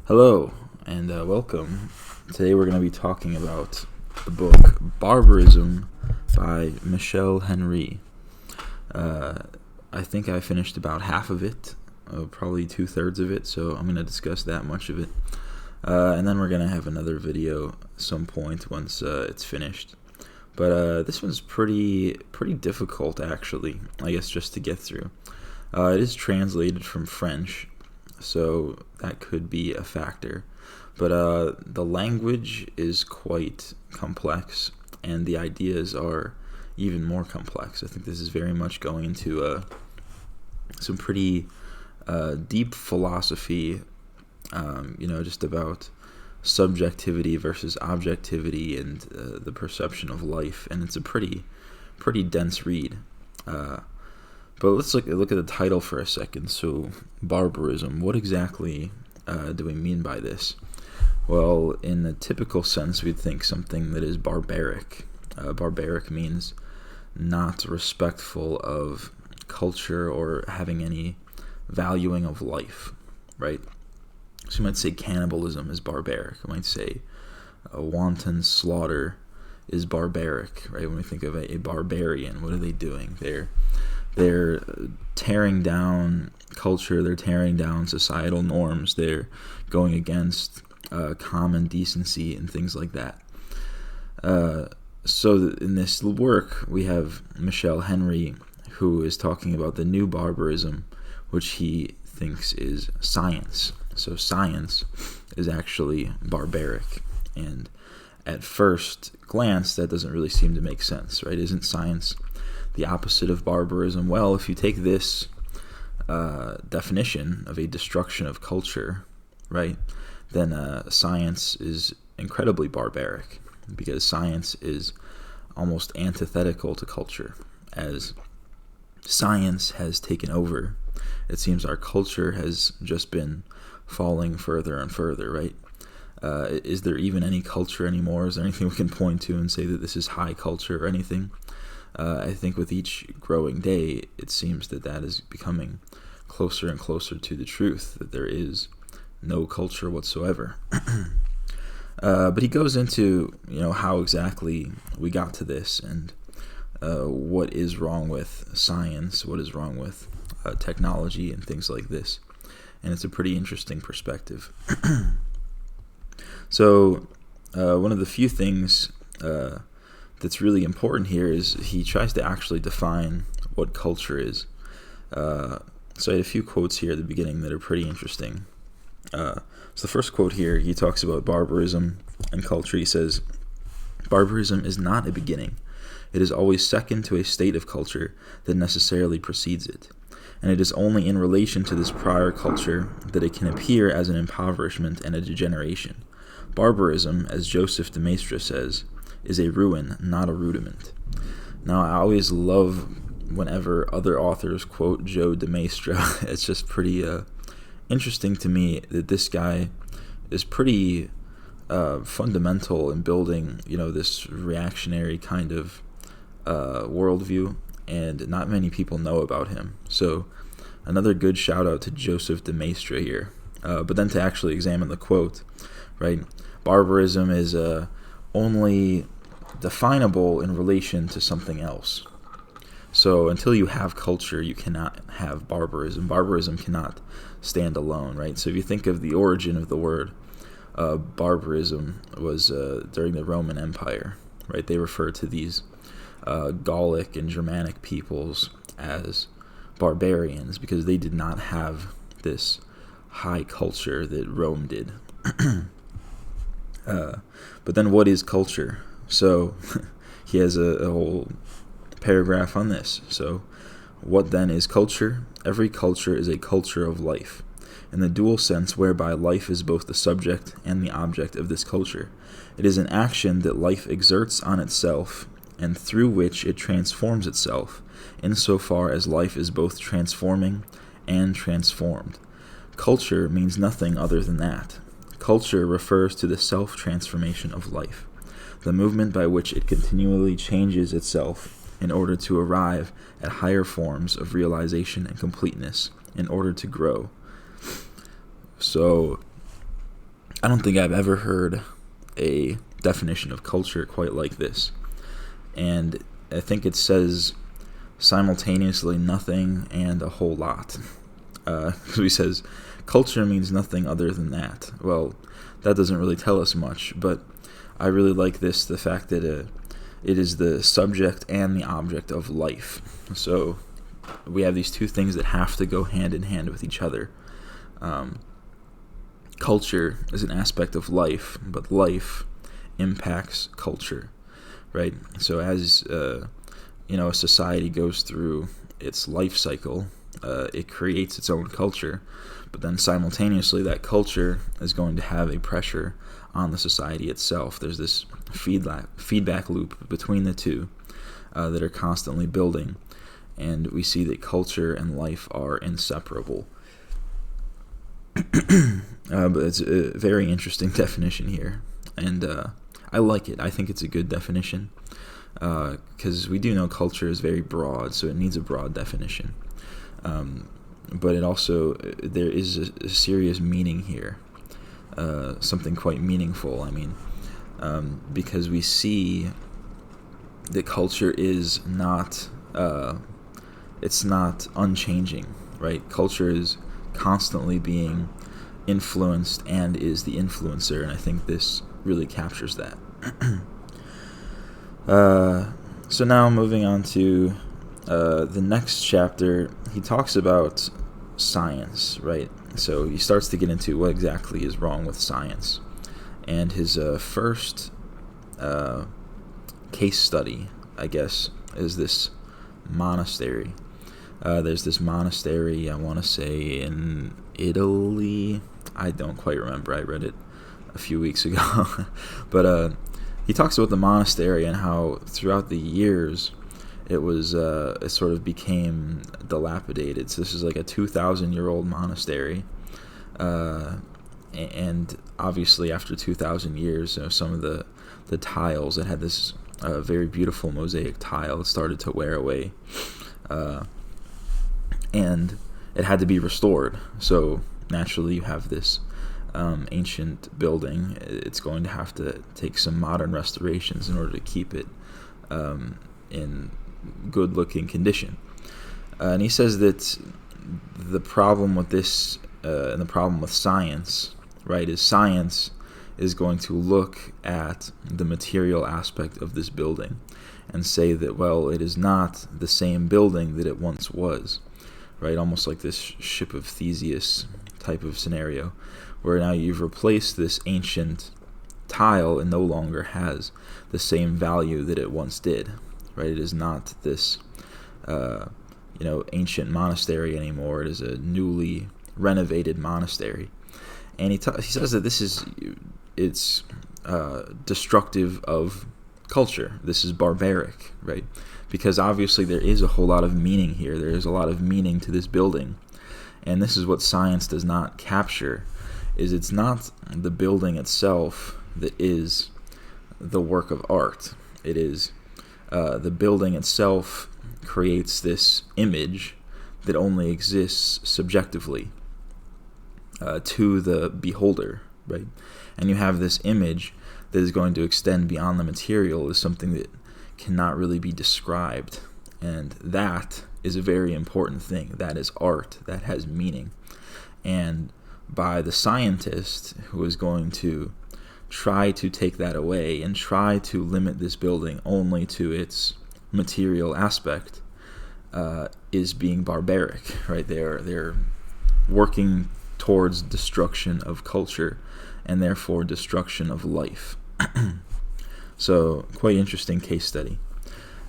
Hello and welcome. Today we're going to be talking about the book Barbarism by Michel Henry. I think I finished about half of it, probably 2/3 of it, so I'm going to discuss that much of it. And then we're going to have another video at some point once it's finished. But this one's pretty difficult, actually, I guess, just to get through. It is translated from French, so that could be a factor. But the language is quite complex, and the ideas are even more complex. I think this is very much going into some pretty deep philosophy, just about subjectivity versus objectivity and the perception of life, and it's a pretty dense read. But let's look at the title for a second. So, barbarism. What exactly do we mean by this? Well, in the typical sense, we'd think something that is barbaric. Barbaric means not respectful of culture or having any valuing of life, right? So you might say cannibalism is barbaric. You might say a wanton slaughter is barbaric, right? When we think of a barbarian, what are they doing? They're tearing down culture, they're tearing down societal norms, they're going against common decency and things like that. So in this work, we have Michel Henry, who is talking about the new barbarism, which he thinks is science. So science is actually barbaric, and at first glance, that doesn't really seem to make sense, right? Isn't science the opposite of barbarism? Well, if you take this definition of a destruction of culture, right, then science is incredibly barbaric, because science is almost antithetical to culture. As science has taken over, it seems our culture has just been falling further and further, right? Is there even any culture anymore? Is there anything we can point to and say that this is high culture or anything? I think with each growing day, it seems that is becoming closer and closer to the truth, that there is no culture whatsoever. But he goes into, how exactly we got to this, and what is wrong with science, what is wrong with technology and things like this. And it's a pretty interesting perspective. So one of the few things that's really important here is he tries to actually define what culture is. So I had a few quotes here at the beginning that are pretty interesting. So the first quote here, he talks about barbarism and culture. He says, "Barbarism is not a beginning. It is always second to a state of culture that necessarily precedes it. And it is only in relation to this prior culture that it can appear as an impoverishment and a degeneration. Barbarism, as Joseph de Maistre says, is a ruin, not a rudiment." Now, I always love whenever other authors quote Joe de Maistre. It's just pretty interesting to me that this guy is pretty fundamental in building, this reactionary kind of worldview, and not many people know about him. So another good shout out to Joseph de Maistre here. But then to actually examine the quote, right? Barbarism is only definable in relation to something else. So until you have culture, you cannot have barbarism. Barbarism cannot stand alone, right? So if you think of the origin of the word, barbarism was during the Roman Empire, right? They refer to these Gallic and Germanic peoples as barbarians because they did not have this high culture that Rome did. But then what is culture? So he has a whole paragraph on this. So what then is culture? Every culture is a culture of life, in the dual sense whereby life is both the subject and the object of this culture. It is an action that life exerts on itself, and through which it transforms itself, insofar as life is both transforming and transformed. Culture means nothing other than that. Culture refers to the self-transformation of life, the movement by which it continually changes itself in order to arrive at higher forms of realization and completeness, in order to grow. So I don't think I've ever heard a definition of culture quite like this. And I think it says simultaneously nothing and a whole lot. So he says, culture means nothing other than that. Well, that doesn't really tell us much, but I really like this, the fact that it is the subject and the object of life. So we have these two things that have to go hand in hand with each other. Culture is an aspect of life, but life impacts culture, right? So as a society goes through its life cycle, it creates its own culture, but then simultaneously that culture is going to have a pressure on the society itself. There's this feedback loop between the two that are constantly building, and we see that culture and life are inseparable. But it's a very interesting definition here, and I like it. I think it's a good definition, because we do know culture is very broad, so it needs a broad definition. But it also, there is a serious meaning here, something quite meaningful. I mean, because we see that culture is not, it's not unchanging, right? Culture is constantly being influenced and is the influencer, and I think this really captures that. So now moving on to the next chapter, he talks about science, right? So he starts to get into what exactly is wrong with science. And his first case study, I guess, is this monastery. There's this monastery, I want to say, in Italy. I don't quite remember. I read it a few weeks ago. But he talks about the monastery and how throughout the years it was it sort of became dilapidated. So this is like a 2,000-year-old monastery, and obviously after 2,000 years, some of the tiles that had this very beautiful mosaic tile started to wear away, and it had to be restored. So naturally, you have this ancient building. It's going to have to take some modern restorations in order to keep it in good-looking condition. And he says that the problem with this and the problem with science, right, is science is going to look at the material aspect of this building and say that, well, it is not the same building that it once was, right? Almost like this ship of Theseus type of scenario, where now you've replaced this ancient tile and no longer has the same value that it once did, right? It is not this ancient monastery anymore. It is a newly renovated monastery, and he says that it's destructive of culture. This is barbaric, right? Because obviously there is a whole lot of meaning here. There is a lot of meaning to this building, and this is what science does not capture. Is it's not the building itself that is the work of art. It is the building itself creates this image that only exists subjectively to the beholder, right? And you have this image that is going to extend beyond the material, is something that cannot really be described, and that is a very important thing. That is art. That has meaning. And by the scientist who is going to try to take that away and try to limit this building only to its material aspect, is being barbaric, right? They're working towards destruction of culture and therefore destruction of life. So quite interesting case study.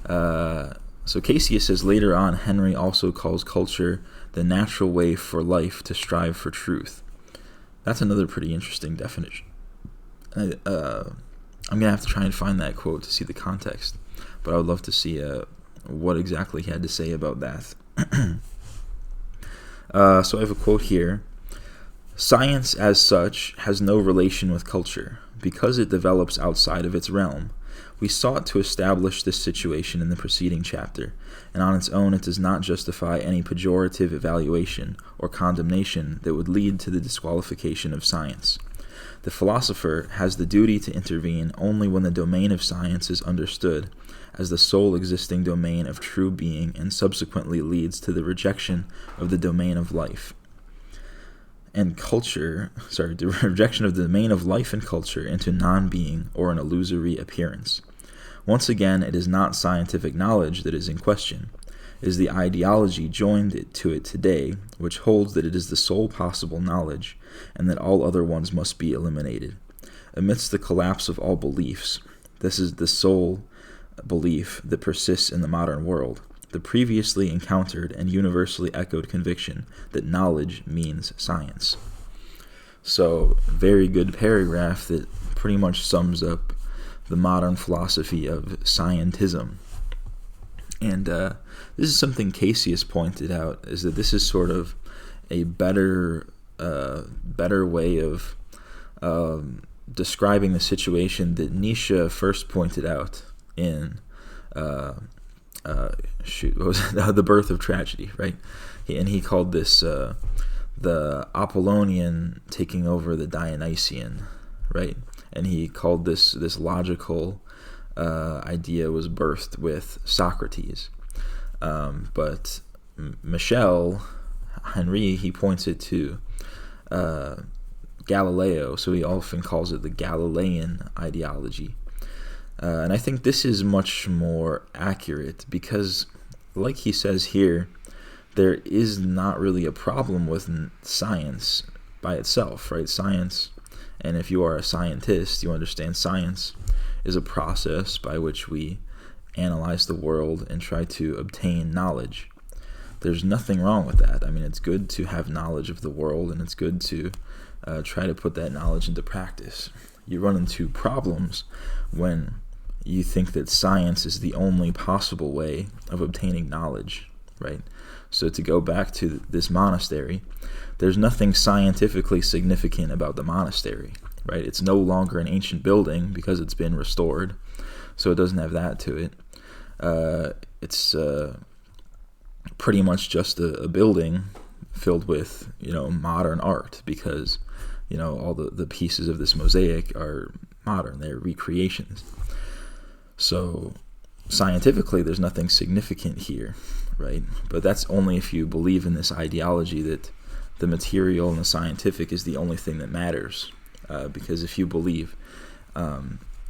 So Cassius says later on, Henry also calls culture the natural way for life to strive for truth. That's another pretty interesting definition. I'm going to have to try and find that quote to see the context, but I would love to see what exactly he had to say about that. So I have a quote here. Science as such has no relation with culture, because it develops outside of its realm. We sought to establish this situation in the preceding chapter, and on its own it does not justify any pejorative evaluation or condemnation that would lead to the disqualification of science. The philosopher has the duty to intervene only when the domain of science is understood as the sole existing domain of true being and subsequently leads to the rejection of the domain of life and culture, the rejection of the domain of life and culture into non-being or an illusory appearance. Once again, it is not scientific knowledge that is in question. It is the ideology joined to it today, which holds that it is the sole possible knowledge and that all other ones must be eliminated. Amidst the collapse of all beliefs, this is the sole belief that persists in the modern world, the previously encountered and universally echoed conviction that knowledge means science. So, very good paragraph that pretty much sums up the modern philosophy of scientism. And this is something Casey has pointed out, is that this is sort of a better way of describing the situation that Nietzsche first pointed out in what was it? The Birth of Tragedy, right? He called this the Apollonian taking over the Dionysian, right? And he called this logical idea was birthed with Socrates. But Michel Henry, he points it to Galileo, so he often calls it the Galilean ideology. And I think this is much more accurate because, like he says here, there is not really a problem with science by itself, right? Science, and if you are a scientist, you understand science is a process by which we analyze the world and try to obtain knowledge. There's nothing wrong with that. I mean, it's good to have knowledge of the world, and it's good to try to put that knowledge into practice. You run into problems when you think that science is the only possible way of obtaining knowledge, right? So to go back to this monastery, there's nothing scientifically significant about the monastery, right? It's no longer an ancient building because it's been restored, so it doesn't have that to it. It's pretty much just a building filled with, modern art because, all the pieces of this mosaic are modern. They're recreations. So scientifically, there's nothing significant here, right? But that's only if you believe in this ideology that the material and the scientific is the only thing that matters. Because if you believe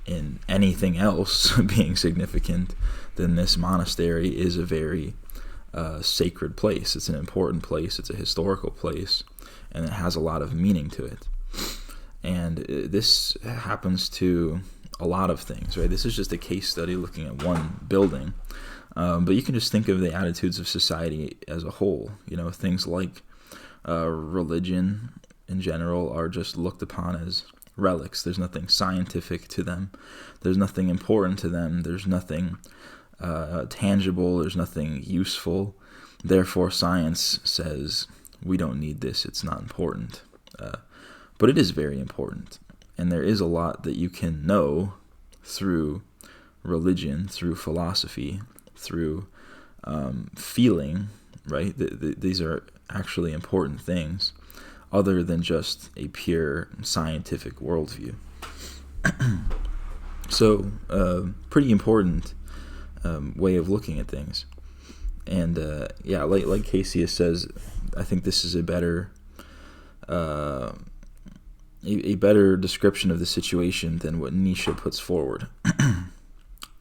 in anything else being significant, then this monastery is a very sacred place. It's an important place. It's a historical place, and it has a lot of meaning to it. And this happens to a lot of things, right? This is just a case study looking at one building, but you can just think of the attitudes of society as a whole. Things like religion in general are just looked upon as relics. There's nothing scientific to them. There's nothing important to them. There's nothing tangible. There's nothing useful. Therefore, science says we don't need this. It's not important. But it is very important. And there is a lot that you can know through religion, through philosophy, through feeling, right? These are actually important things other than just a pure scientific worldview. So, pretty important way of looking at things. And, like Casey says, I think this is a better description of the situation than what Nietzsche puts forward.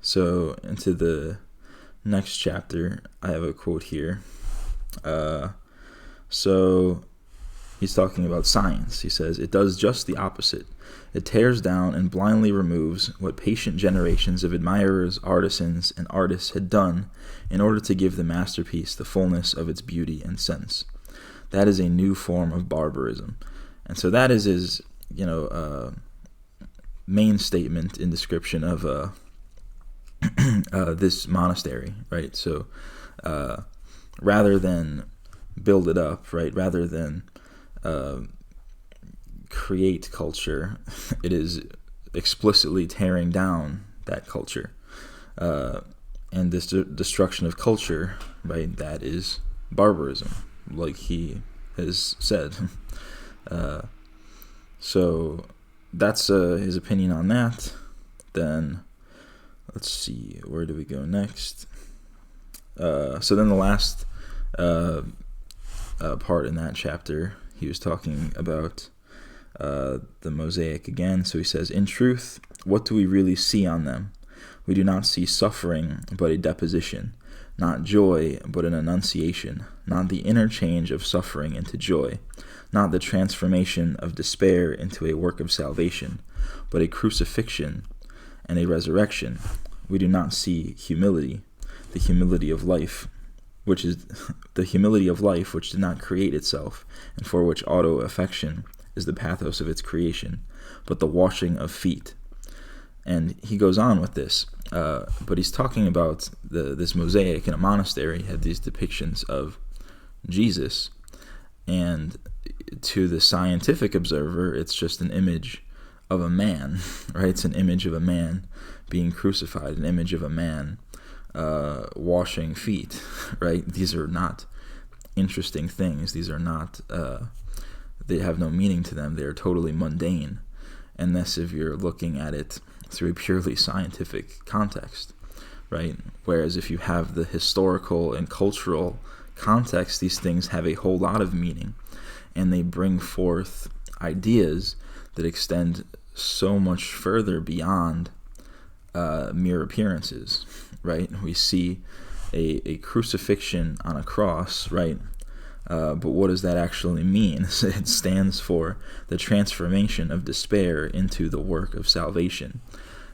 So, into the next chapter, I have a quote here. So, he's talking about science. He says, "It does just the opposite. It tears down and blindly removes what patient generations of admirers, artisans, and artists had done in order to give the masterpiece the fullness of its beauty and sense. That is a new form of barbarism." And so that is his, main statement in description of this monastery, right? So rather than build it up, right, rather than create culture, it is explicitly tearing down that culture. And this destruction of culture, right, that is barbarism, like he has said. So that's his opinion on that. Then let's see, where do we go next? So then the last part in that chapter, he was talking about the mosaic again. So he says, in truth, what do we really see on them? We do not see suffering, but a deposition, not joy, but an annunciation, not the interchange of suffering into joy, not the transformation of despair into a work of salvation, but a crucifixion and a resurrection. We do not see humility, the humility of life, which is the humility of life which did not create itself, and for which auto-affection is the pathos of its creation, but the washing of feet. And he goes on with this, but he's talking about this mosaic in a monastery had these depictions of Jesus, and to the scientific observer, it's just an image of a man, right? It's an image of a man being crucified, an image of a man washing feet, right? These are not interesting things. These are not, they have no meaning to them. They are totally mundane, unless if you're looking at it through a purely scientific context, right? Whereas if you have the historical and cultural context, these things have a whole lot of meaning, and they bring forth ideas that extend so much further beyond mere appearances, right? We see a crucifixion on a cross, right? But what does that actually mean? It stands for the transformation of despair into the work of salvation.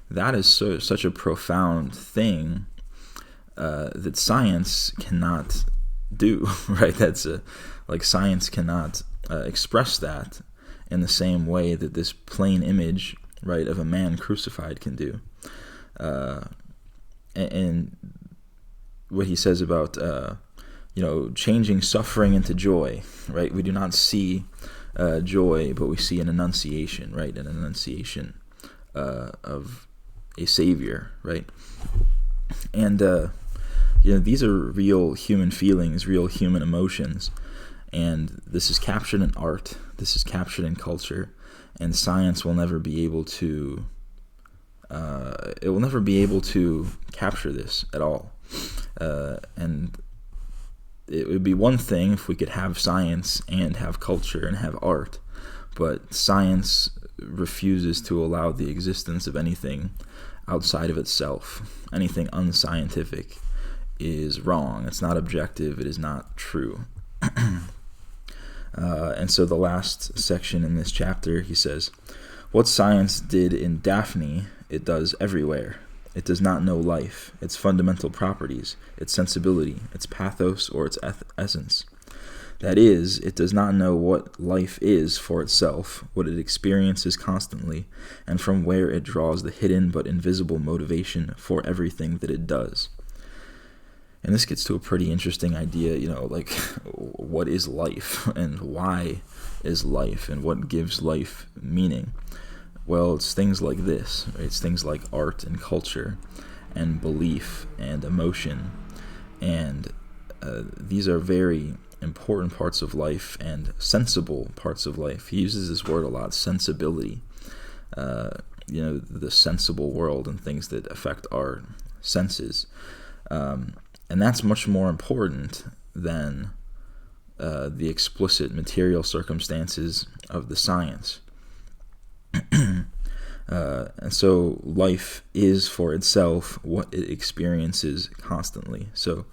That is such a profound thing that science cannot do, right? That's like science cannot express that in the same way that this plain image, right, of a man crucified can do. And what he says about changing suffering into joy, right? We do not see joy, but we see an annunciation, right? An annunciation of a savior, right? And these are real human feelings, real human emotions, and this is captured in art. This is captured in culture, and science will never be able to. It will never be able to capture this at all, and it would be one thing if we could have science and have culture and have art, but science refuses to allow the existence of anything outside of itself. Anything unscientific is wrong. It's not objective. It is not true. And so the last section in this chapter, he says, what science did in Daphne, it does everywhere. It does not know life, its fundamental properties, its sensibility, its pathos, or its essence. That is, it does not know what life is for itself, what it experiences constantly, and from where it draws the hidden but invisible motivation for everything that it does. And this gets to a pretty interesting idea, like what is life and why is life and what gives life meaning? Well, it's things like this, right? It's things like art and culture and belief and emotion. And these are very important parts of life and sensible parts of life. He uses this word a lot, sensibility. The sensible world and things that affect our senses. And that's much more important than the explicit material circumstances of the science. And so life is for itself what it experiences constantly. So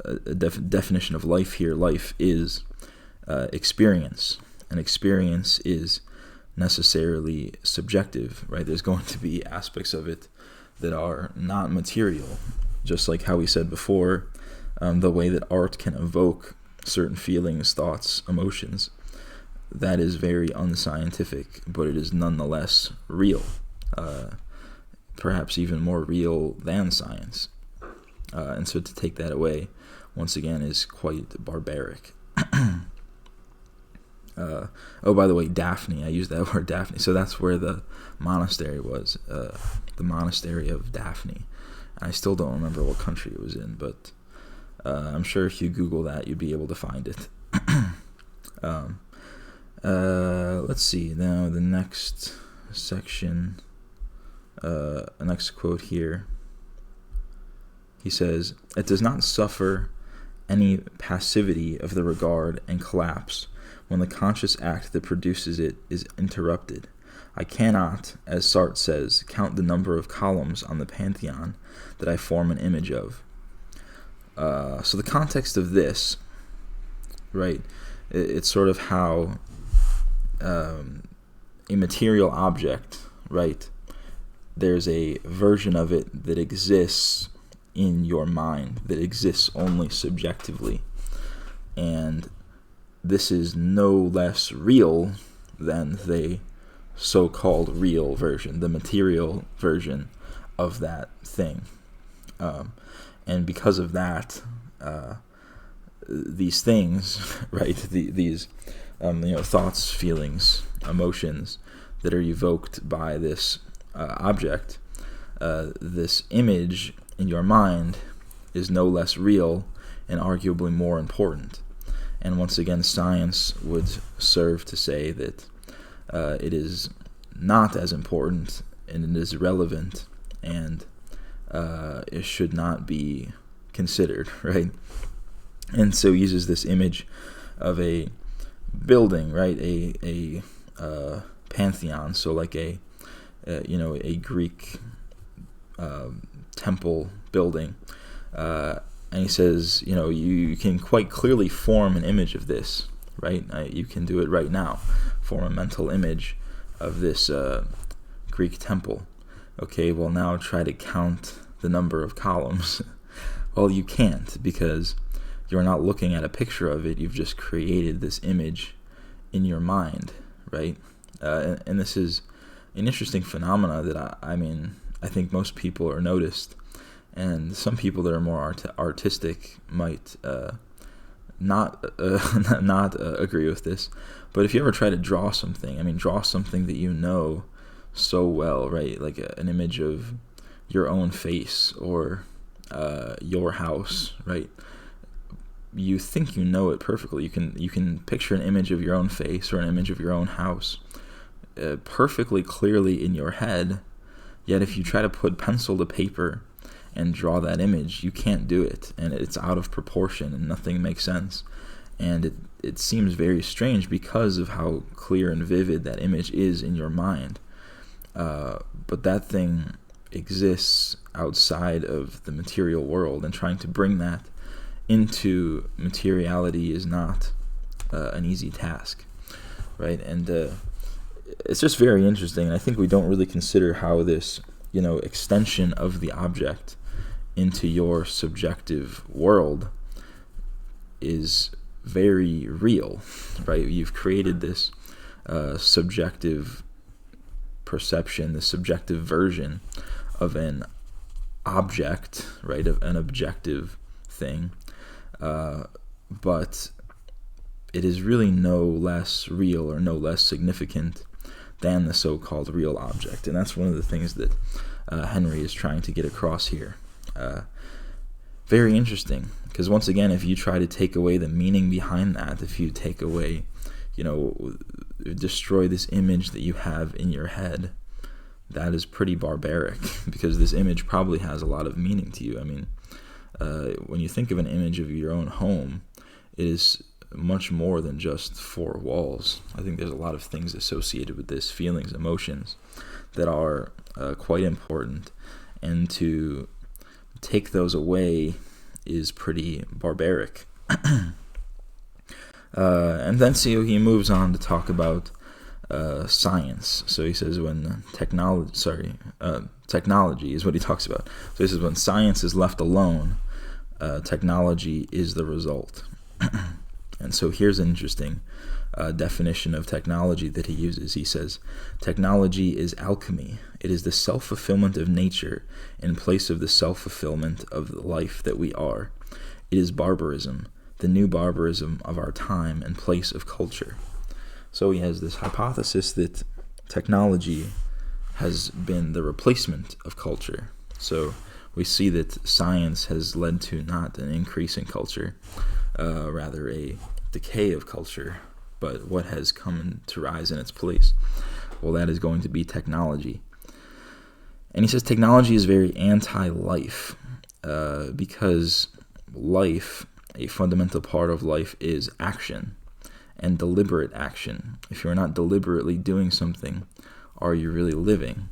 a definition of life here, life is experience. And experience is necessarily subjective, right? There's going to be aspects of it that are not material. Just like how we said before, the way that art can evoke certain feelings, thoughts, emotions, that is very unscientific, but it is nonetheless real, perhaps even more real than science. And so to take that away, once again, is quite barbaric. By the way, Daphne, I used that word Daphne, so that's where the monastery was, the monastery of Daphne. I still don't remember what country it was in, but I'm sure if you Google that, you'd be able to find it. Let's see. Now, the next section, next quote here. He says, "It does not suffer any passivity of the regard and collapse when the conscious act that produces it is interrupted. I cannot, as Sartre says, count the number of columns on the pantheon that I form an image of." So the context of this, right, it's sort of how a material object, right, there's a version of it that exists in your mind, that exists only subjectively, and this is no less real than the so-called real version, the material version of that thing. And because of that, these things, right, these thoughts, feelings, emotions that are evoked by this object, this image in your mind is no less real and arguably more important. And once again, science would serve to say that it is not as important and it is irrelevant and it should not be considered, right? And so he uses this image of a building, right? A pantheon, so like a Greek temple building, and he says, you can quite clearly form an image of this, right? You can do it right now, form a mental image of this Greek temple. Okay, well now try to count the number of columns. Well, you can't, because you're not looking at a picture of it, you've just created this image in your mind, right? And this is an interesting phenomena that I think most people are noticed, and some people that are more artistic might not agree with this. But if you ever try to draw something, draw something that you know so well, right? Like an image of your own face or your house, right? You think you know it perfectly. You can picture an image of your own face or an image of your own house perfectly clearly in your head. Yet if you try to put pencil to paper and draw that image, you can't do it, and it's out of proportion and nothing makes sense. And it seems very strange because of how clear and vivid that image is in your mind. But that thing exists outside of the material world, and trying to bring that into materiality is not an easy task, right? And it's just very interesting, and I think we don't really consider how this, extension of the object into your subjective world is very real, right? You've created this subjective perception, the subjective version of an object, right, of an objective thing, but it is really no less real or no less significant than the so-called real object. And that's one of the things that Henry is trying to get across here. Very interesting, because once again, if you try to take away the meaning behind that, if you take away, destroy this image that you have in your head, that is pretty barbaric, because this image probably has a lot of meaning to you. When you think of an image of your own home, it is much more than just four walls. I think there's a lot of things associated with this, feelings, emotions, that are quite important, and to take those away is pretty barbaric. And then he moves on to talk about science. So he says when technology is what he talks about. So he says when science is left alone, technology is the result. And so here's an interesting definition of technology that he uses. He says, technology is alchemy. It is the self-fulfillment of nature in place of the self-fulfillment of the life that we are. It is barbarism, the new barbarism of our time and place of culture. So he has this hypothesis that technology has been the replacement of culture. So we see that science has led to not an increase in culture, rather a decay of culture, but what has come to rise in its place. Well, that is going to be technology. And he says technology is very anti-life because life, a fundamental part of life, is action and deliberate action. If you're not deliberately doing something, are you really living?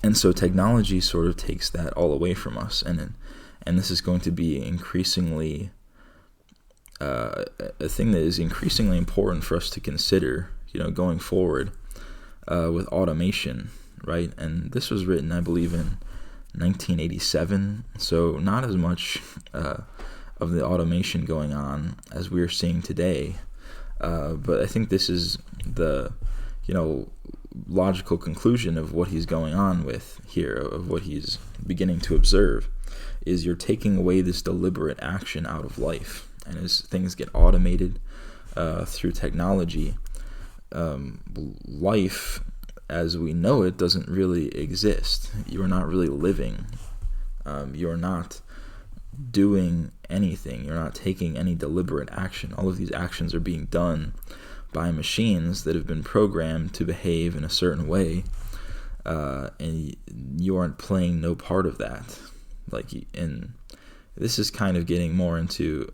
And so technology sort of takes that all away from us, and this is going to be increasingly a thing that is increasingly important for us to consider, going forward with automation, right? And this was written, I believe, in 1987, so not as much of the automation going on as we're seeing today, but I think this is the logical conclusion of what he's going on with here, of what he's beginning to observe, is you're taking away this deliberate action out of life. And as things get automated through technology, life as we know it doesn't really exist. You're not really living. You're not doing anything. You're not taking any deliberate action. All of these actions are being done by machines that have been programmed to behave in a certain way, and you aren't playing no part of that. And this is kind of getting more into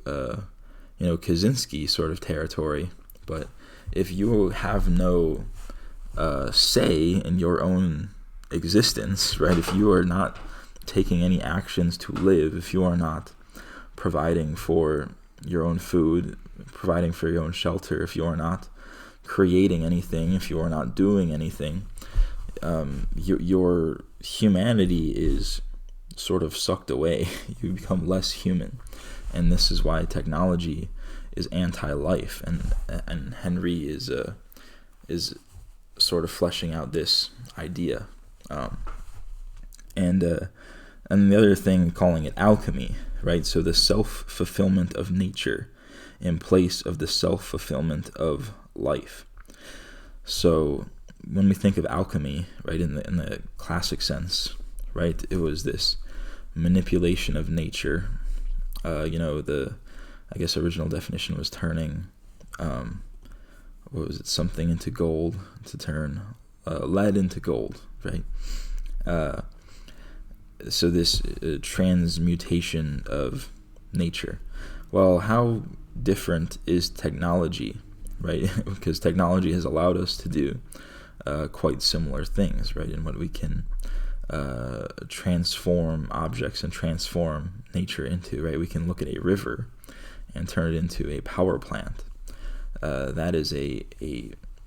Kaczynski sort of territory. But if you have no say in your own existence, right? If you are not taking any actions to live, if you are not providing for your own food, providing for your own shelter, if you are not creating anything, if you are not doing anything, your humanity is sort of sucked away. You become less human, and this is why technology is anti-life. And Henry is sort of fleshing out this idea, and the other thing, calling it alchemy, right? So the self-fulfillment of nature in place of the self-fulfillment of life. So when we think of alchemy, right, in the classic sense, right, it was this manipulation of nature. I guess original definition was turning something into gold, to turn lead into gold, right? So this transmutation of nature. Well, how different is technology, right? Because technology has allowed us to do quite similar things, right? In what we can transform objects and transform nature into, right? We can look at a river and turn it into a power plant. That is a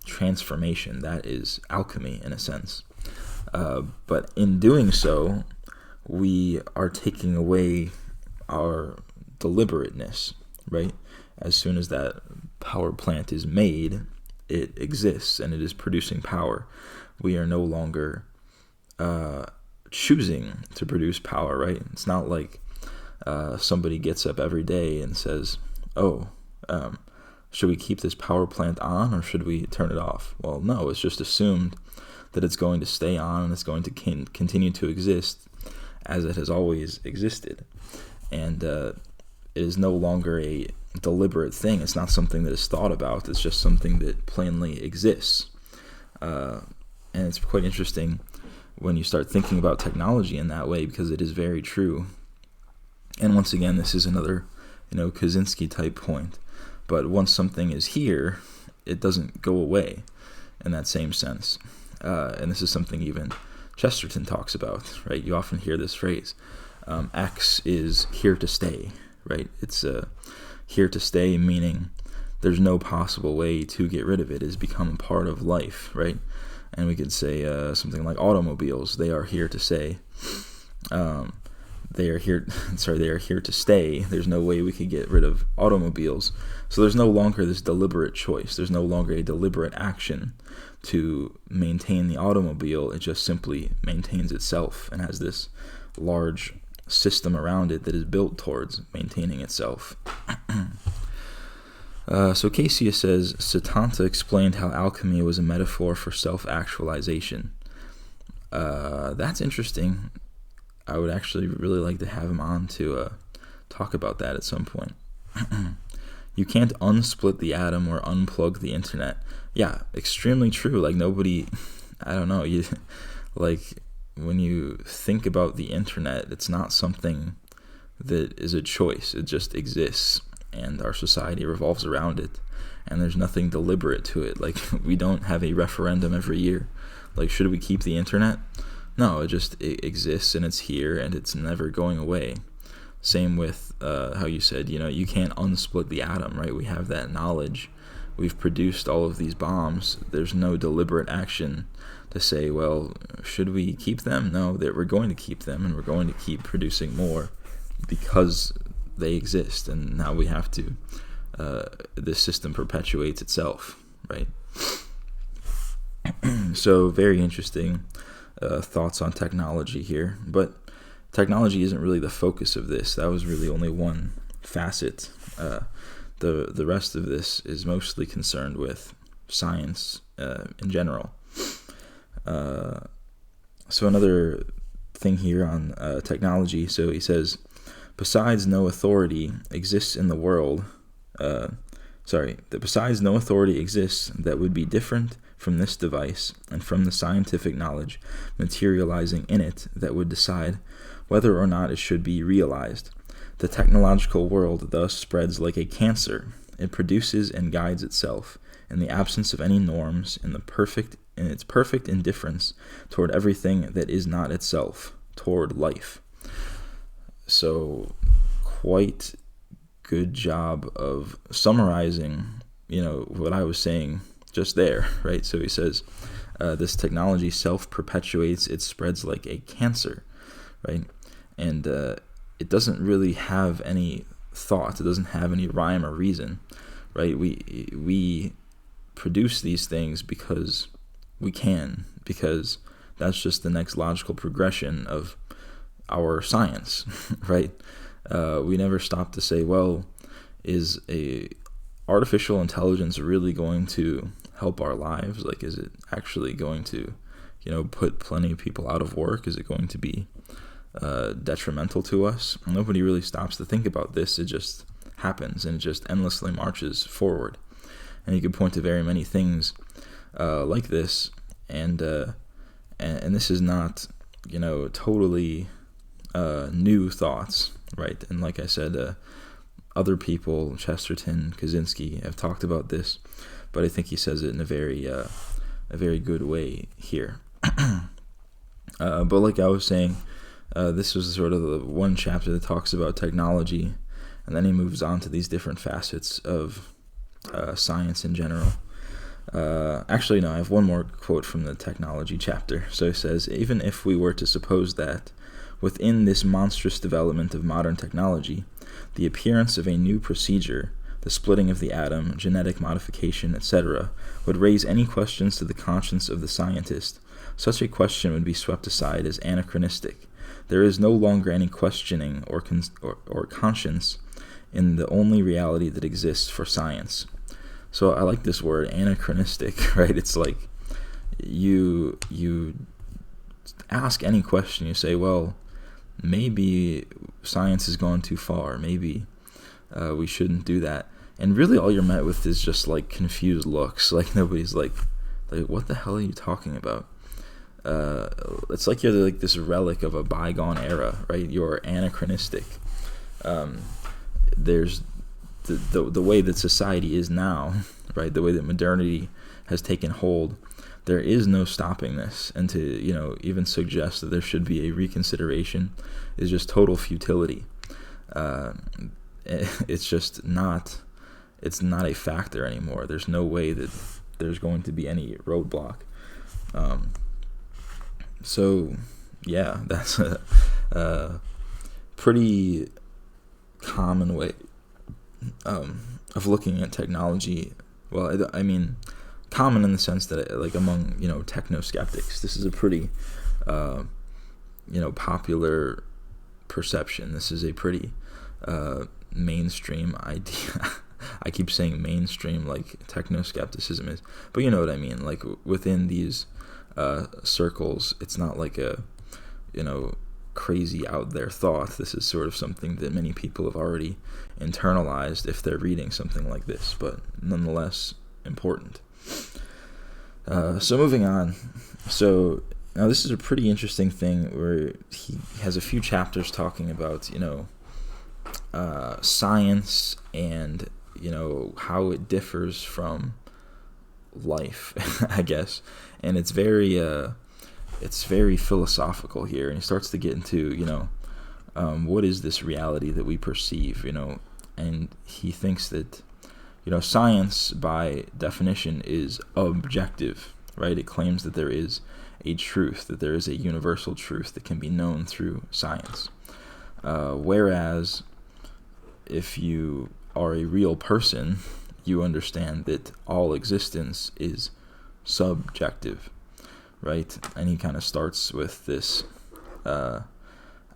transformation. That is alchemy in a sense. But in doing so, we are taking away our deliberateness, right? As soon as that power plant is made, it exists and it is producing power. We are no longer choosing to produce power, right? It's not like somebody gets up every day and says, should we keep this power plant on or should we turn it off? Well, no, it's just assumed that it's going to stay on and it's going to continue to exist as it has always existed. And it is no longer a deliberate thing. It's not something that is thought about. It's just something that plainly exists. And it's quite interesting when you start thinking about technology in that way, because it is very true. And once again, this is another, Kaczynski type point. But once something is here, it doesn't go away in that same sense. And this is something even Chesterton talks about, right? You often hear this phrase, X is here to stay, right? It's here to stay, meaning there's no possible way to get rid of it. It has become a part of life, right? And we could say something like automobiles, they are here to stay. They are here to stay. There's no way we could get rid of automobiles. So there's no longer this deliberate choice. There's no longer a deliberate action to maintain the automobile. It just simply maintains itself and has this large system around it that is built towards maintaining itself. So Cassius says, Satanta explained how alchemy was a metaphor for self-actualization. That's interesting. I would actually really like to have him on to talk about that at some point. You can't unsplit the atom or unplug the internet. Yeah, extremely true. Like nobody, I don't know, you like when you think about the internet, it's not something that is a choice. It just exists, and our society revolves around it, and there's nothing deliberate to it. Like we don't have a referendum every year. Like, should we keep the internet? No, it exists, and it's here, and it's never going away. Same with how you said, you can't unsplit the atom, right? We have that knowledge. We've produced all of these bombs. There's no deliberate action to say, well, should we keep them? No, that we're going to keep them, and we're going to keep producing more because they exist, and now we have to. This system perpetuates itself, right? So very interesting thoughts on technology here, but technology isn't really the focus of this. That was really only one facet. The rest of this is mostly concerned with science in general. So another thing here on technology. So he says, besides no authority exists in the world. Besides no authority exists that would be different from this device and from the scientific knowledge materializing in it that would decide whether or not it should be realized. The technological world thus spreads like a cancer. It produces and guides itself in the absence of any norms, in its perfect indifference toward everything that is not itself, toward life. So, quite good job of summarizing, what I was saying just there, right? So he says, this technology self-perpetuates, it spreads like a cancer, right? And it doesn't really have any thought, it doesn't have any rhyme or reason, right? We produce these things because we can, because that's just the next logical progression of our science, right? We never stop to say, well, is a artificial intelligence really going to help our lives? Like, is it actually going to, put plenty of people out of work? Is it going to be detrimental to us? Nobody really stops to think about this. It just happens, and it just endlessly marches forward. And you could point to very many things like this, and this is not, totally new thoughts, right? And like I said, other people, Chesterton, Kaczynski, have talked about this, but I think he says it in a very good way here. But like I was saying, this was sort of the one chapter that talks about technology, and then he moves on to these different facets of science in general. Actually, no, I have one more quote from the technology chapter. So he says, even if we were to suppose that within this monstrous development of modern technology, the appearance of a new procedure, the splitting of the atom, genetic modification, etc., would raise any questions to the conscience of the scientist, such a question would be swept aside as anachronistic. There is no longer any questioning or conscience in the only reality that exists for science. So I like this word, anachronistic, right? It's like you ask any question, you say, well, maybe science has gone too far, maybe we shouldn't do that. And really all you're met with is just like confused looks, like nobody's like what the hell are you talking about? It's like you're like this relic of a bygone era, right? You're anachronistic. There's the way that society is now, right? The way that modernity has taken hold, there is no stopping this. And to, even suggest that there should be a reconsideration is just total futility. It's just not a factor anymore. There's no way that there's going to be any roadblock. So, yeah, that's a pretty common way of looking at technology. Well, I mean, common in the sense that, like, among, techno-skeptics, this is a pretty, popular perception. This is a pretty mainstream idea. I keep saying mainstream like techno-skepticism is, but you know what I mean. Like within these circles, it's not like a, crazy out there thought. This is sort of something that many people have already internalized if they're reading something like this, but nonetheless important. So moving on. So now this is a pretty interesting thing where he has a few chapters talking about, science and, how it differs from life, I guess. And it's very philosophical here. And he starts to get into, what is this reality that we perceive, and he thinks that, science by definition is objective, right? It claims that there is a truth, that there is a universal truth that can be known through science. Whereas if you are a real person, you understand that all existence is subjective, right? And he kind of starts with this, I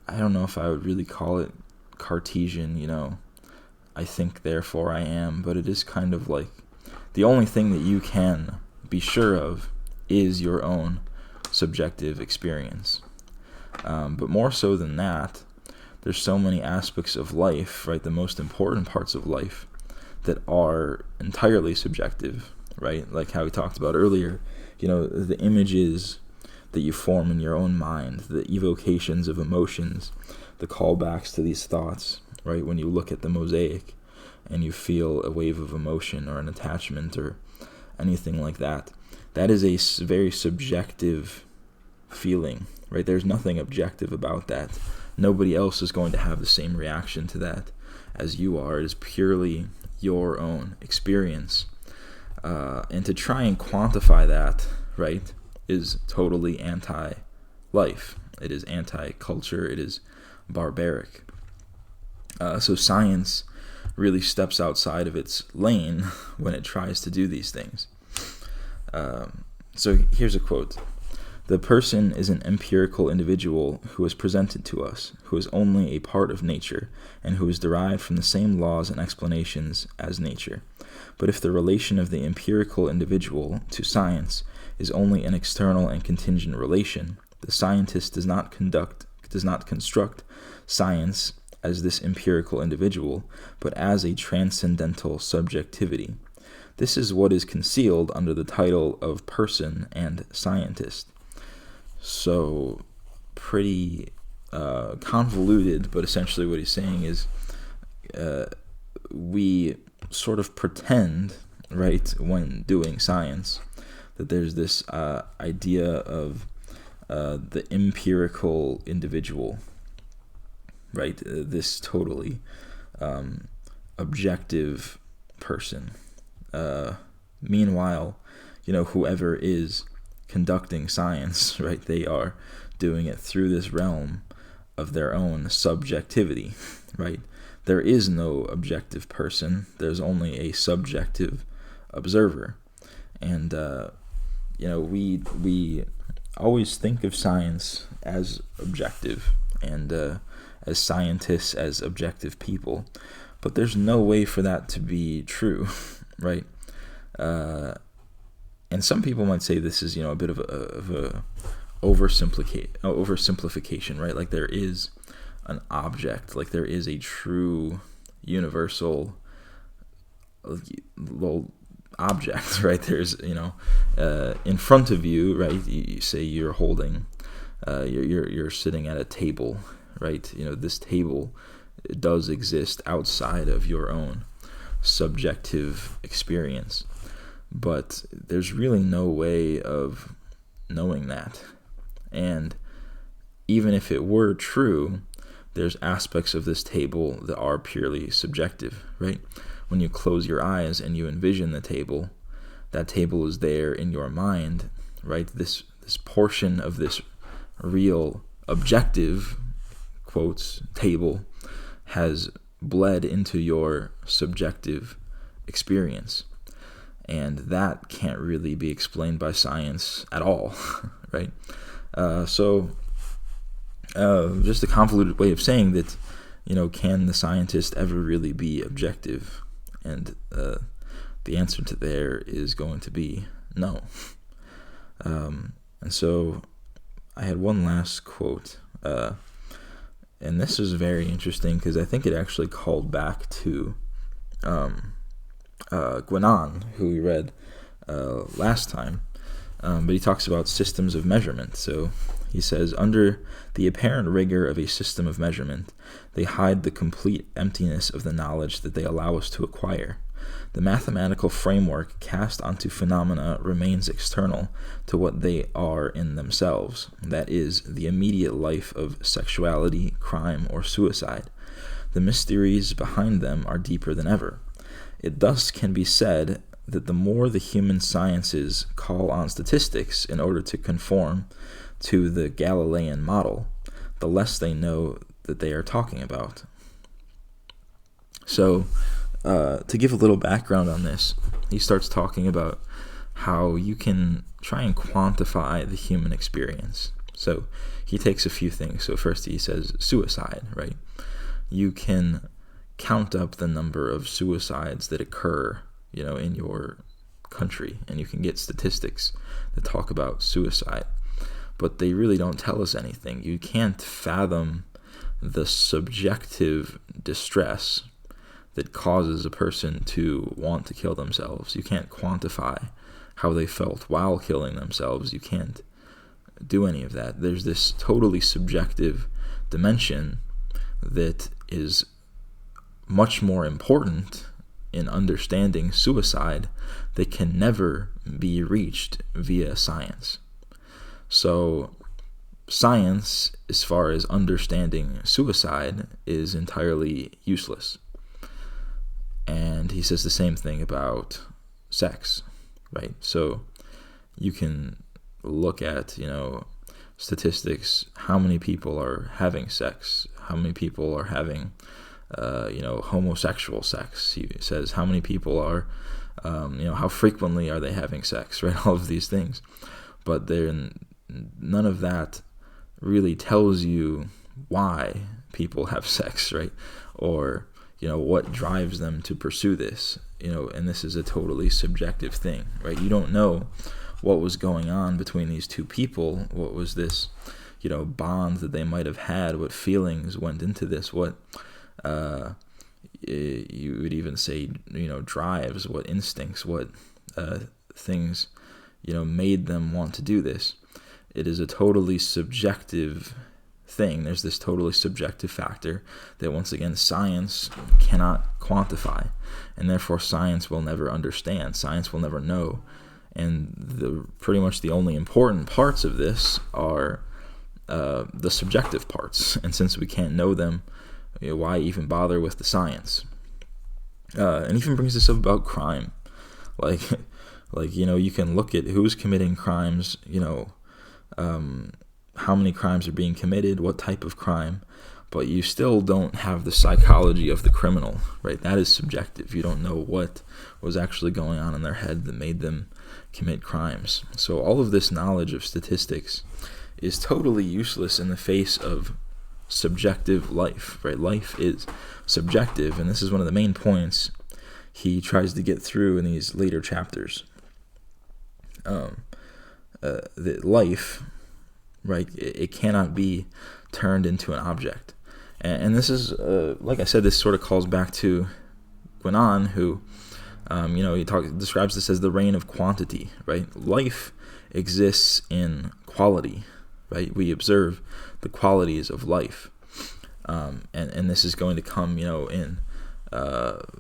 don't know if I would really call it Cartesian, I think therefore I am, but it is kind of like the only thing that you can be sure of is your own subjective experience. But more so than that, there's so many aspects of life, right, the most important parts of life, that are entirely subjective, right? Like how we talked about earlier, the images that you form in your own mind, the evocations of emotions, the callbacks to these thoughts, right? When you look at the mosaic and you feel a wave of emotion or an attachment or anything like that, that is a very subjective feeling, right? There's nothing objective about that. Nobody else is going to have the same reaction to that as you are. It is purely your own experience. And to try and quantify that, right, is totally anti-life. It is anti-culture. It is barbaric. So science really steps outside of its lane when it tries to do these things. So here's a quote. "The person is an empirical individual who is presented to us, who is only a part of nature, and who is derived from the same laws and explanations as nature. But if the relation of the empirical individual to science is only an external and contingent relation, the scientist does not construct science as this empirical individual, but as a transcendental subjectivity. This is what is concealed under the title of person and scientist." So, pretty convoluted, but essentially what he's saying is we sort of pretend, right, when doing science, that there's this idea of the empirical individual, right, this totally objective person. Meanwhile, whoever is conducting science, right, they are doing it through this realm of their own subjectivity, right? There is no objective person. There's only a subjective observer. And, we always think of science as objective and as scientists as objective people. But there's no way for that to be true, right? And some people might say this is, a bit of a oversimplification, right? Like there is an object, like there is a true universal object, right? There's, in front of you, right? You say you're holding, you're sitting at a table, right? This table does exist outside of your own subjective experience. But there's really no way of knowing that. And even if it were true, there's aspects of this table that are purely subjective, right? When you close your eyes and you envision the table, that table is there in your mind, right? This portion of this real objective, quotes, table has bled into your subjective experience. And that can't really be explained by science at all, right? So just a convoluted way of saying that, can the scientist ever really be objective? And the answer to there is going to be no. And so I had one last quote And this is very interesting because I think it actually called back to Guinan, who we read last time. But he talks about systems of measurement. So he says, under the apparent rigor of a system of measurement, they hide the complete emptiness of the knowledge that they allow us to acquire. The mathematical framework cast onto phenomena remains external to what they are in themselves, that is, the immediate life of sexuality, crime, or suicide. The mysteries behind them are deeper than ever. It thus can be said that the more the human sciences call on statistics in order to conform to the Galilean model, the less they know that they are talking about. So, to give a little background on this, he starts talking about how you can try and quantify the human experience. So he takes a few things. So first he says suicide, right? You can count up the number of suicides that occur, in your country, and you can get statistics that talk about suicide, but they really don't tell us anything. You can't fathom the subjective distress that causes a person to want to kill themselves. You can't quantify how they felt while killing themselves. You can't do any of that. There's this totally subjective dimension that is much more important in understanding suicide that can never be reached via science. So science, as far as understanding suicide, is entirely useless. And he says the same thing about sex, right? So you can look at, statistics, how many people are having sex, how many people are having homosexual sex. He says how many people are, how frequently are they having sex, right? All of these things. But none of that really tells you why people have sex, right? Or, what drives them to pursue this, and this is a totally subjective thing, right? You don't know what was going on between these two people. What was this, bond that they might have had? What feelings went into this? What, you would even say, drives, what instincts, what things, made them want to do this. It is a totally subjective thing. There's this totally subjective factor that, once again, science cannot quantify, and therefore science will never understand. Science will never know. And pretty much the only important parts of this are the subjective parts. And since we can't know them, why even bother with the science? And even brings this up about crime. Like, you can look at who's committing crimes, how many crimes are being committed, what type of crime, but you still don't have the psychology of the criminal, right? That is subjective. You don't know what was actually going on in their head that made them commit crimes. So all of this knowledge of statistics is totally useless in the face of subjective life, right? Life is subjective, and this is one of the main points he tries to get through in these later chapters. That life, right, it cannot be turned into an object. And this is, like I said, this sort of calls back to Guinan, who, he describes this as the reign of quantity, right? Life exists in quality, right? We observe the qualities of life. And this is going to come, in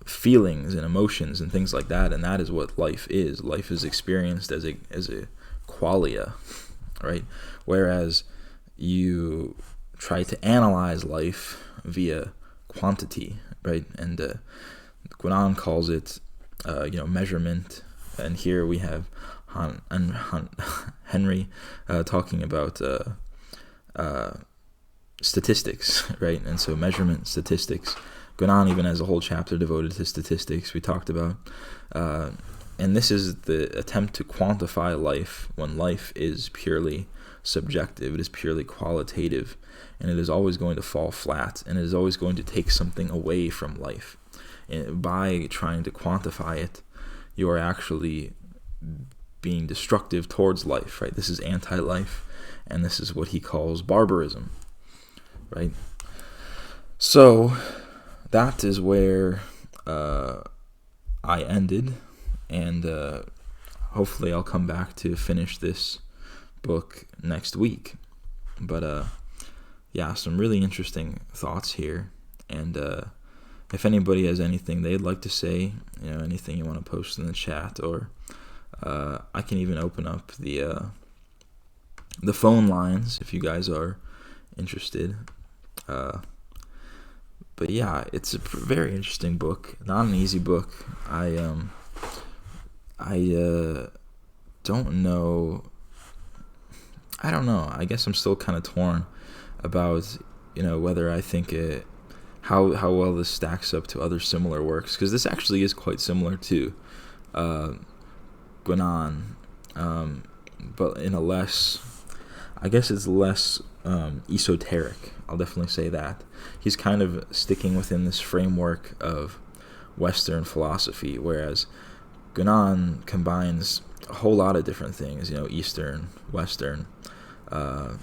feelings and emotions and things like that, and that is what life is. Life is experienced as a qualia, right? Whereas you try to analyze life via quantity, right? And Guinan calls it, measurement. And here we have Henry talking about statistics, right? And so measurement, statistics. Guinan even has a whole chapter devoted to statistics we talked about. And this is the attempt to quantify life when life is purely subjective. It is purely qualitative, and it is always going to fall flat, and it is always going to take something away from life. And by trying to quantify it, you are actually being destructive towards life, right? This is anti-life, and this is what he calls barbarism, right? So that is where I ended, and hopefully I'll come back to finish this book next week. But yeah, some really interesting thoughts here, and if anybody has anything they'd like to say, anything you want to post in the chat, or I can even open up the phone lines if you guys are interested. But yeah, it's a very interesting book. Not an easy book. I don't know. I don't know. I guess I'm still kind of torn about whether I think how well this stacks up to other similar works, because this actually is quite similar to Guinan, but in a less, I guess it's less esoteric. I'll definitely say that. He's kind of sticking within this framework of Western philosophy, whereas Guinan combines a whole lot of different things, Eastern, Western, and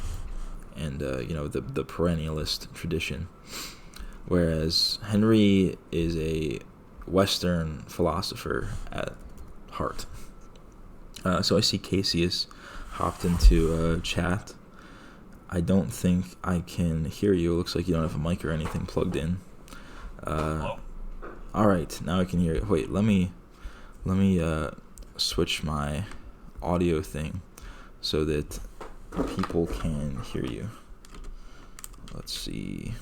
the perennialist tradition. Whereas Henry is a Western philosopher at heart. So I see Casey has hopped into chat. I don't think I can hear you. It looks like you don't have a mic or anything plugged in. All right, now I can hear you. Wait, let me switch my audio thing so that people can hear you. Let's see.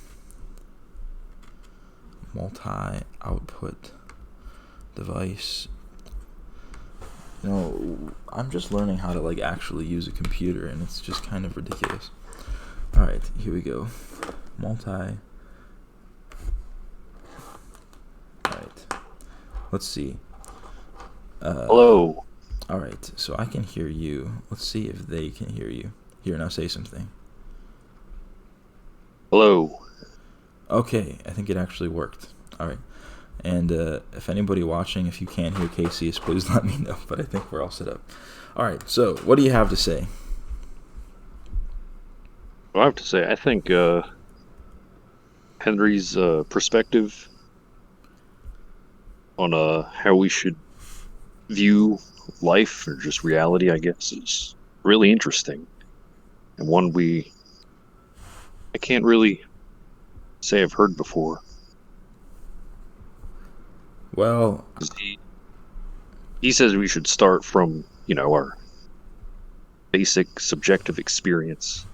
Multi-output device. I'm just learning how to actually use a computer, and it's just kind of ridiculous. All right, here we go. All right. Let's see. Hello. All right, so I can hear you. Let's see if they can hear you. Here, now say something. Hello. Okay, I think it actually worked. All right. And if anybody watching, if you can't hear Casey, please let me know. But I think we're all set up. All right, so what do you have to say? I have to say, I think Henry's perspective on how we should view life, or just reality, I guess, is really interesting. And one I can't really say I've heard before. Well, he says we should start from, our basic subjective experience,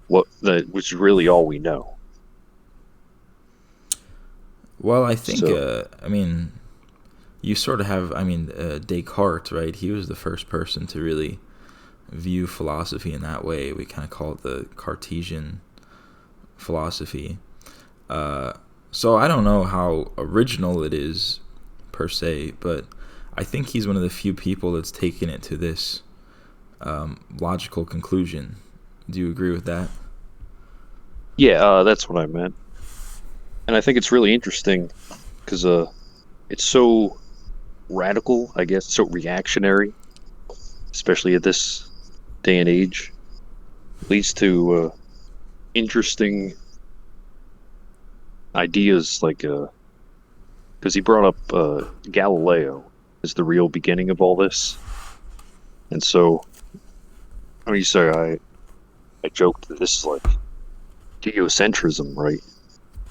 which is really all we know. Well, I think, you sort of have, Descartes, right? He was the first person to really view philosophy in that way. We kind of call it the Cartesian philosophy. So I don't know how original it is, per se, but I think he's one of the few people that's taken it to this logical conclusion. Do you agree with that? Yeah, that's what I meant. And I think it's really interesting because it's so radical, I guess, so reactionary, especially at this day and age. Leads to interesting ideas, because he brought up Galileo as the real beginning of all this. And so, I joked that this is like geocentrism, right,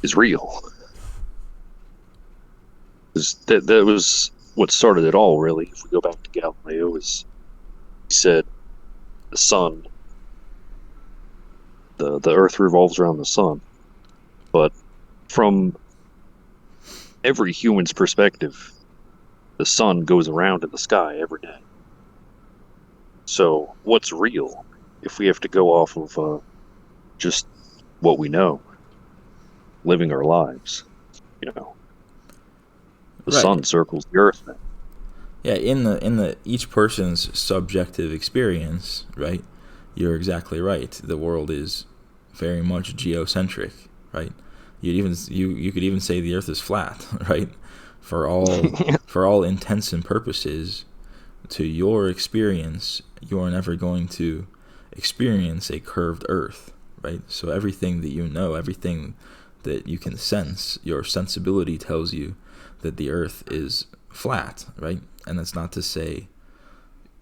is real. That was what started it all, really. If we go back to Galileo, he said the sun, the Earth revolves around the sun, but from every human's perspective, the sun goes around in the sky every day. So what's real if we have to go off of just what we know, living our lives? The Right. sun circles the Earth then. Yeah, in the each person's subjective experience, right? You're exactly right. The world is very much geocentric, right? You could even say the Earth is flat, right? For all intents and purposes, to your experience, you are never going to experience a curved Earth, right? So everything that you know, everything that you can sense. Your sensibility tells you that the Earth is flat, right? And that's not to say,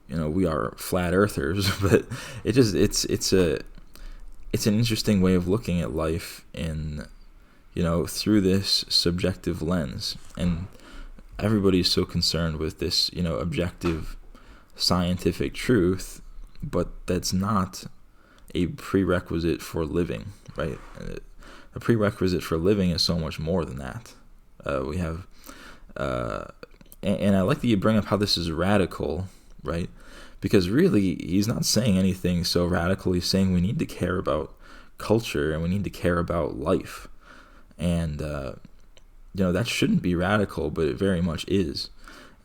we are flat earthers, but it's an interesting way of looking at life in, through this subjective lens. And everybody's so concerned with this, objective scientific truth, but that's not a prerequisite for living, right? A prerequisite for living is so much more than that. We have, and I like that you bring up how this is radical, right? Because really, he's not saying anything so radical. He's saying we need to care about culture and we need to care about life. And, that shouldn't be radical, but it very much is.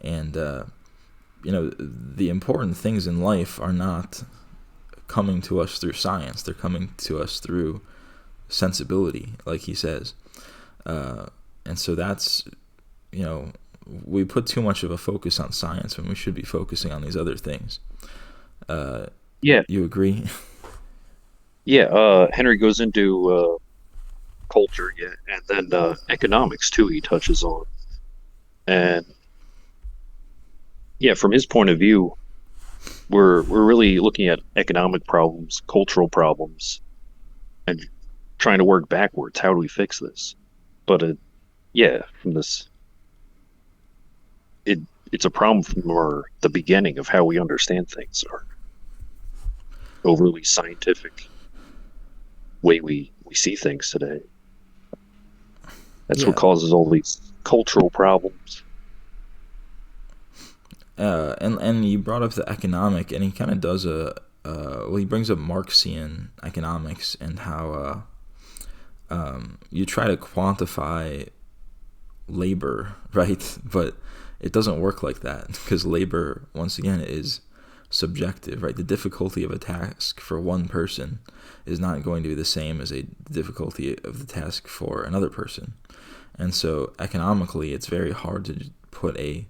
And, the important things in life are not coming to us through science. They're coming to us through sensibility, like he says. And so that's, we put too much of a focus on science when we should be focusing on these other things. Yeah. You agree? Yeah, Henry goes into culture, yeah, and then economics too. He touches on, and yeah, from his point of view, we're really looking at economic problems, cultural problems, and trying to work backwards. How do we fix this? But yeah, from this, it's a problem from the beginning of how we understand things, our overly scientific way we see things today. That's what causes all these cultural problems. And you brought up the economic, and he kind of does he brings up Marxian economics and how you try to quantify labor, right? But it doesn't work like that, because labor, once again, is subjective, right? The difficulty of a task for one person is not going to be the same as a difficulty of the task for another person. And so economically, it's very hard to put a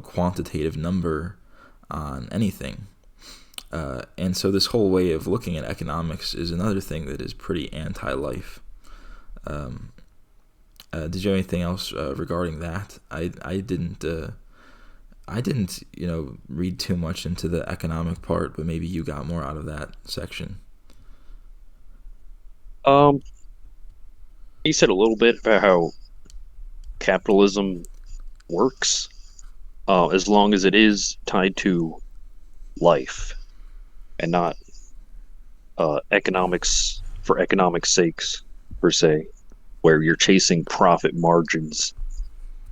quantitative number on anything. And so this whole way of looking at economics is another thing that is pretty anti-life. Did you have anything else regarding that? I didn't read too much into the economic part, but maybe you got more out of that section. He said a little bit about how capitalism works, as long as it is tied to life and not economics for economic sakes, per se, where you're chasing profit margins.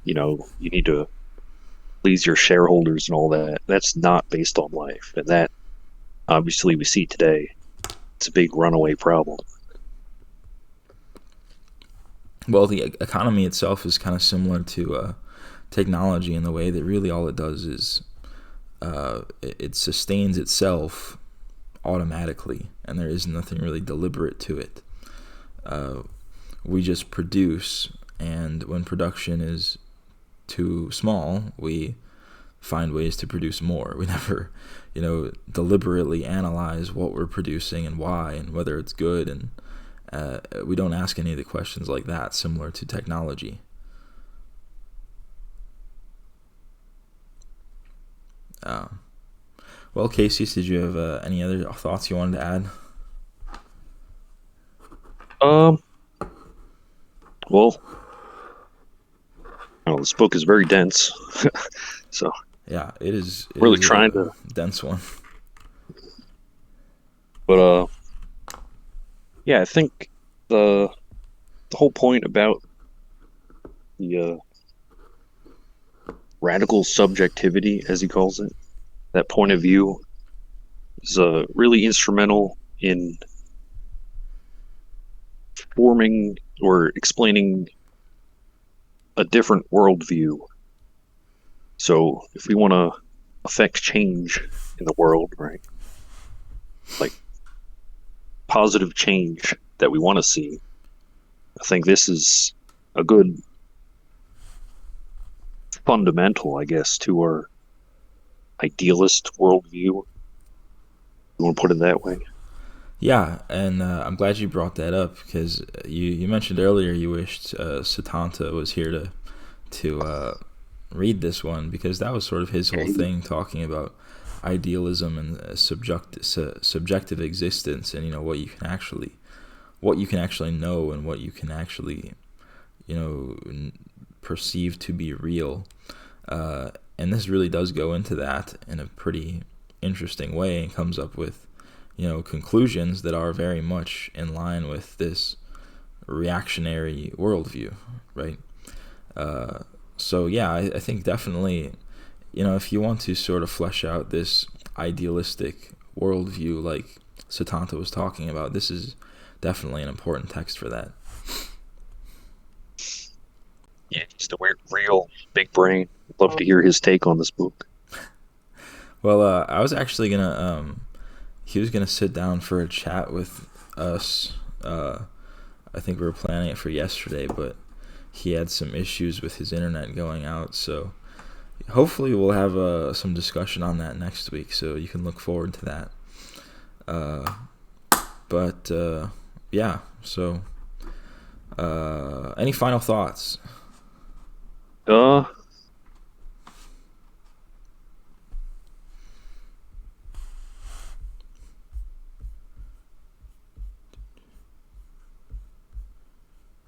You need to please your shareholders and all that. That's not based on life. And that, obviously, we see today. It's a big runaway problem. Well, the economy itself is kind of similar to technology in the way that really all it does is it sustains itself automatically, and there is nothing really deliberate to it. We just produce, and when production is too small, we find ways to produce more. We never, deliberately analyze what we're producing and why and whether it's good, and we don't ask any of the questions like that, similar to technology. Well, Casey, did you have any other thoughts you wanted to add? Well, this book is very dense, so yeah, it is. Really trying to dense one, but yeah, I think the whole point about the radical subjectivity, as he calls it, that point of view, is really instrumental in forming or explaining a different worldview. So if we want to affect change in the world, right, like positive change that we want to see, I think this is a good fundamental, I guess, to our idealist worldview. You want to put it that way? Yeah, and I'm glad you brought that up because you mentioned earlier you wished Satanta was here to read this one because that was sort of his whole thing, talking about idealism and subjective existence, and what you can actually know and what you can actually perceive to be real. And this really does go into that in a pretty interesting way and comes up with conclusions that are very much in line with this reactionary worldview, right? So yeah, I think definitely, if you want to sort of flesh out this idealistic worldview like Satanta was talking about, this is definitely an important text for that. Yeah, he's the real big brain. Love to hear his take on this book. Well, I was actually gonna he was gonna sit down for a chat with us. I think we were planning it for yesterday, but he had some issues with his internet going out, so hopefully we'll have some discussion on that next week, so you can look forward to that. But yeah, so any final thoughts? Uh,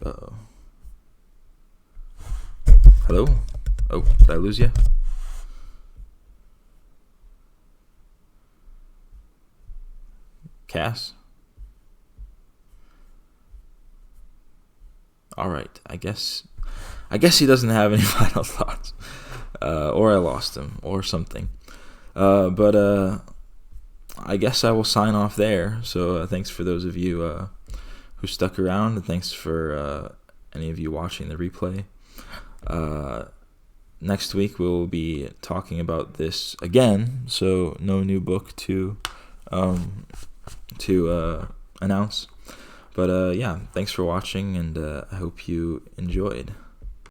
Uh-oh. Hello? Oh, did I lose you? Cass? All right. I guess he doesn't have any final thoughts, or I lost him, or something. But I guess I will sign off there. So thanks for those of you who stuck around, and thanks for any of you watching the replay. Next week we'll be talking about this again. So no new book to announce. But yeah, thanks for watching, and I hope you enjoyed.